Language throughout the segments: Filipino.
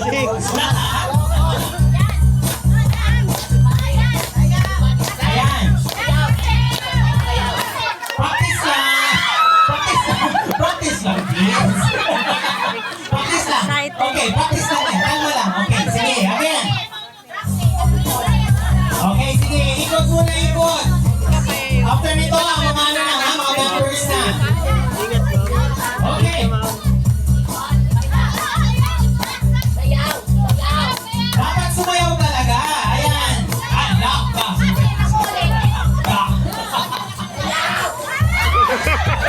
Ayan. Practice lang. Practice lang, please. Practice lang. Okay, practice lang yan. Kalma lang. Okay, sige. Again. Okay, sige. Ikot muna, ikot. After nito, mga ano na, ha? Mga members na. Okay. Dapat sumayaw talaga. Ayan. Anak ka.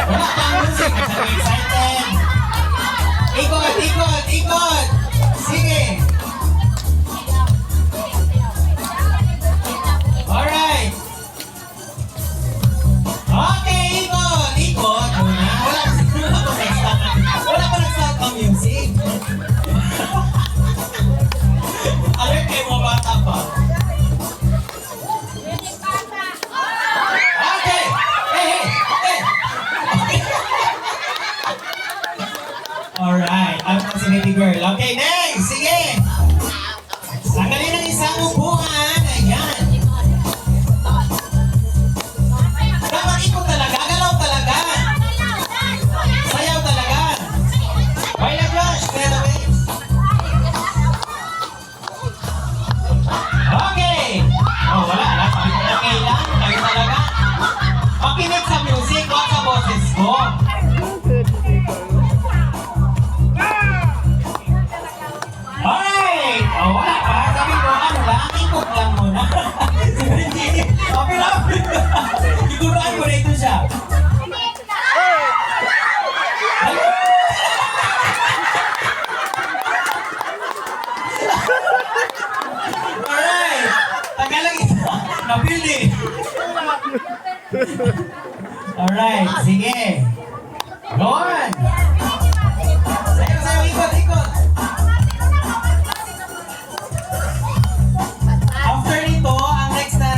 Wala pang music. Masyadong excited. Ikot, ikot, ikot. Sige. Alright. Okay, ikot, ikot. Wala pa nag-start ng music. Alert kayo mga bata pa. Okay. Hey, hey, hey. Alright. I'm si baby girl. Okay, next. Sige. Tanggalin ang isang upuan. Ayan. Dapat ikot talaga. Galaw talaga. Sayaw talaga. Why not rush? Straight away. Okay. Oh, wala. Okay lang. Kayo talaga. Makinig sa music. Wag sa boses ko. Alright! Oh, wala pa. Sabi ko, ano lang, ikot lang muna. Okay lang. Iguran ko na ito siya. Alright! Tagal lang ito. Napili. Alright, sige. Go on! Sayo, sayo, ikot, ikot. After nito, ang next na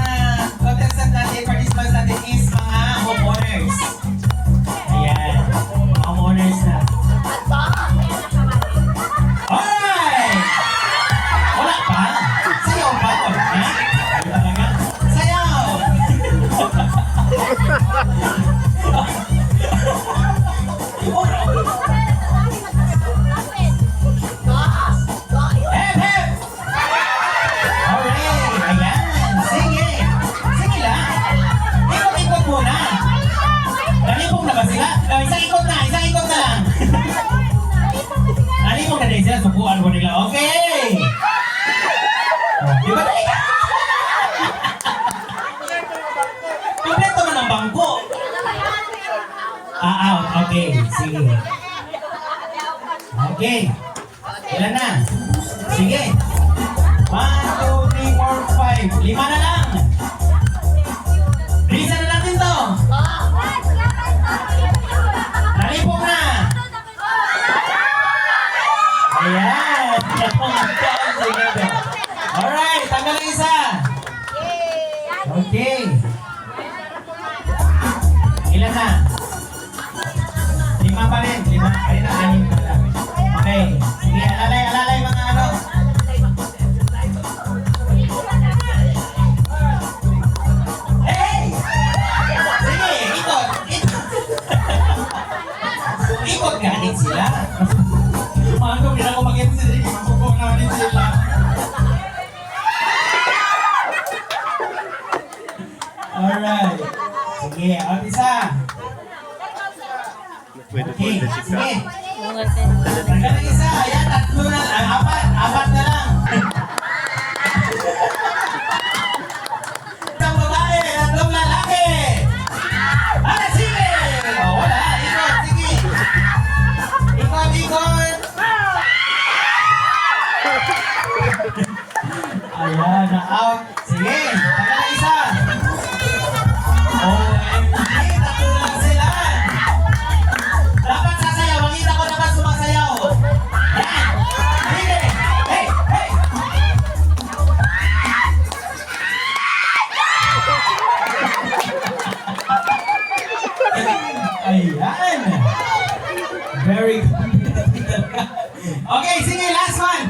contestant natin, participants natin is mga homeowners. Ayan, mga homeowners na. Alright! Wala pa? Sayaw pa? Wala na? Ayaw talaga? Sayaw! Hep, hep! Alright, ayan. Sige. Sige lang. Ikot-ikot muna. Nalipong na ba sila? Isang ikot na lang. Nalipong na din sila, subuan ko nila. Okay. Di ba tayo? Kompleto man ang bangko. Out. Okay, sige. Okay. Ilan na? Sige. 1, 2, 3, 4, 5. 5 na lang. Bilisan na natin to. Nalipong na. Ayan. Alright, tanggal ang isa. Okay. Ilan na? 5 pa rin. 5 pa rin. 6 pa lang. Okay. Sige, alalay mga ano. Hey! Sige, ikot. Ikot galing sila. Mano, hindi na ako mag-MC. Masubok namin sila. Alright. Sige, ang isa. Okay, sige. Tanggal ang isa. Ayan, 3 na lang. 4 na lang. Isang babae, 3 lalaki. Sige! Oh, wala. Ikot, sige. Ikot. Ayan, na-out. Sige, tanggal ang isa. OMG, 3 lang sila. Dapat sasayaw. Makita ko naman sumasayaw. Yan. Sige. Hey, hey. Ayan. Very good. Okay, sige, last one.